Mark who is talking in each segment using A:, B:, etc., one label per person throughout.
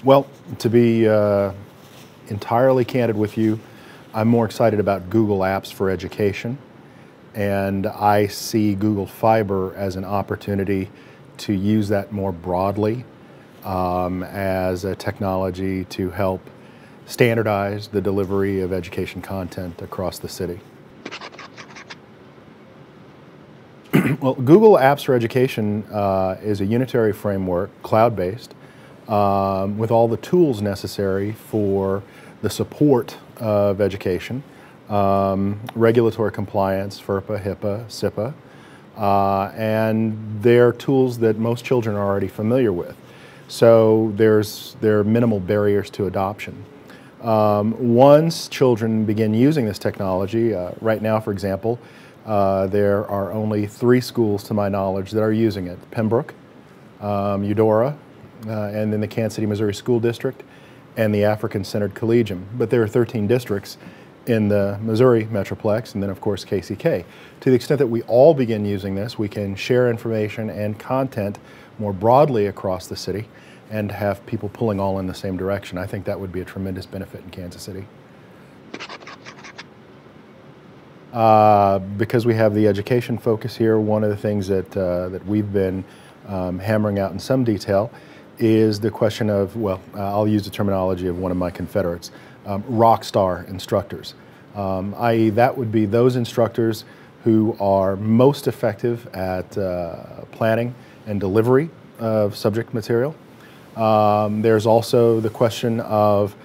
A: Well, to be entirely candid with you, I'm more excited about Google Apps for education, and I see Google Fiber as an opportunity to use that more broadly as a technology to help standardize the delivery of education content across the city. Well, Google Apps for Education is a unitary framework, cloud-based, with all the tools necessary for the support of education, regulatory compliance, FERPA, HIPAA, SIPA, and they're tools that most children are already familiar with. So there are minimal barriers to adoption. Once children begin using this technology, right now, for example, there are only 3 schools, to my knowledge, that are using it: Pembroke, Eudora, and then the Kansas City, Missouri School District, and the African Centered Collegium. But there are 13 districts in the Missouri Metroplex, and then of course KCK. To the extent that we all begin using this, we can share information and content more broadly across the city and have people pulling all in the same direction. I think that would be a tremendous benefit in Kansas City. Because we have the education focus here, one of the things that we've been hammering out in some detail is the question of, well, I'll use the terminology of one of my Confederates, rock star instructors, i.e. that would be those instructors who are most effective at planning and delivery of subject material. There's also the question of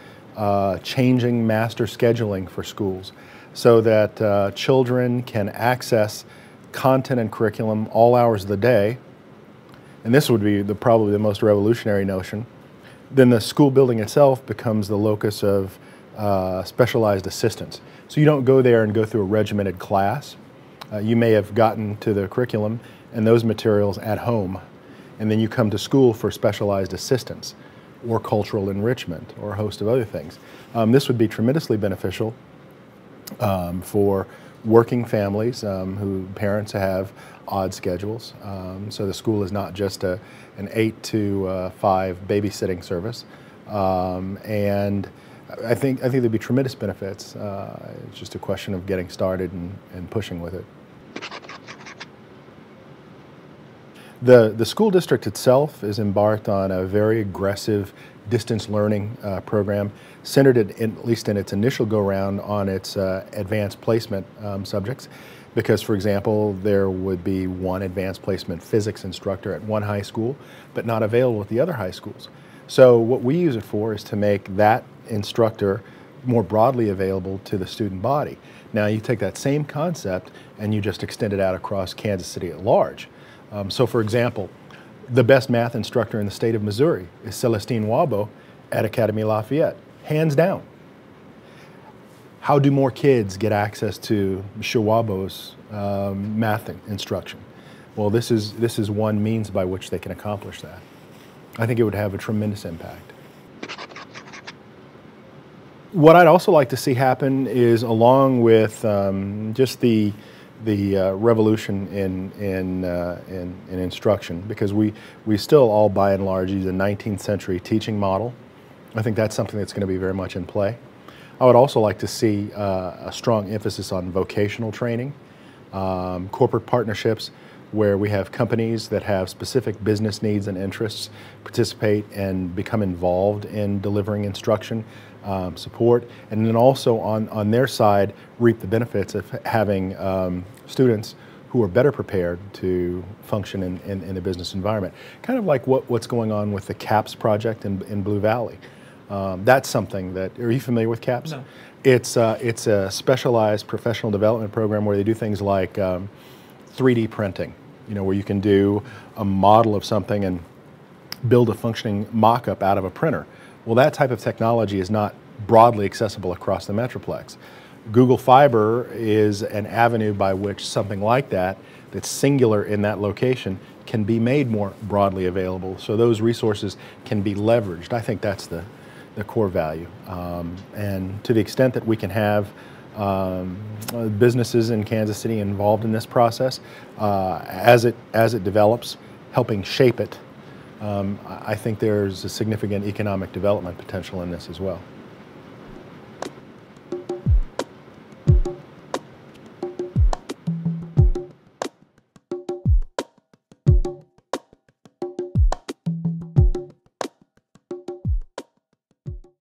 A: changing master scheduling for schools so that children can access content and curriculum all hours of the day. And this would be probably the most revolutionary notion. Then the school building itself becomes the locus of specialized assistance. So you don't go there and go through a regimented class. You may have gotten to the curriculum and those materials at home, and then you come to school for specialized assistance or cultural enrichment or a host of other things. This would be tremendously beneficial for working families who parents have odd schedules. So the school is not just an 8 to 5 babysitting service. And I think there'd be tremendous benefits. It's just a question of getting started and pushing with it. The school district itself is embarked on a very aggressive distance learning program centered at least in its initial go-round on its advanced placement subjects, because, for example, there would be one advanced placement physics instructor at one high school but not available at the other high schools. So what we use it for is to make that instructor more broadly available to the student body. Now you take that same concept and you just extend it out across Kansas City at large. So for example, the best math instructor in the state of Missouri is Celestine Wabo at Academy Lafayette, hands down. How do more kids get access to Wabo's math instruction? Well, this is one means by which they can accomplish that. I think it would have a tremendous impact. What I'd also like to see happen is, along with just the revolution in instruction, because we still all by and large use a 19th century teaching model. I think that's something that's going to be very much in play. I would also like to see a strong emphasis on vocational training, corporate partnerships where we have companies that have specific business needs and interests participate and become involved in delivering instruction, support, and then also on their side reap the benefits of having students who are better prepared to function in the business environment. Kind of like what's going on with the CAPS project in Blue Valley. That's something that, are you familiar with CAPS?
B: No.
A: It's a specialized professional development program where they do things like 3D printing, where you can do a model of something and build a functioning mock-up out of a printer. Well, that type of technology is not broadly accessible across the Metroplex. Google Fiber is an avenue by which something like that, that's singular in that location, can be made more broadly available, so those resources can be leveraged. I think that's the core value. And to the extent that we can have businesses in Kansas City involved in this process, as it develops, helping shape it, I think there's a significant economic development potential in this as well.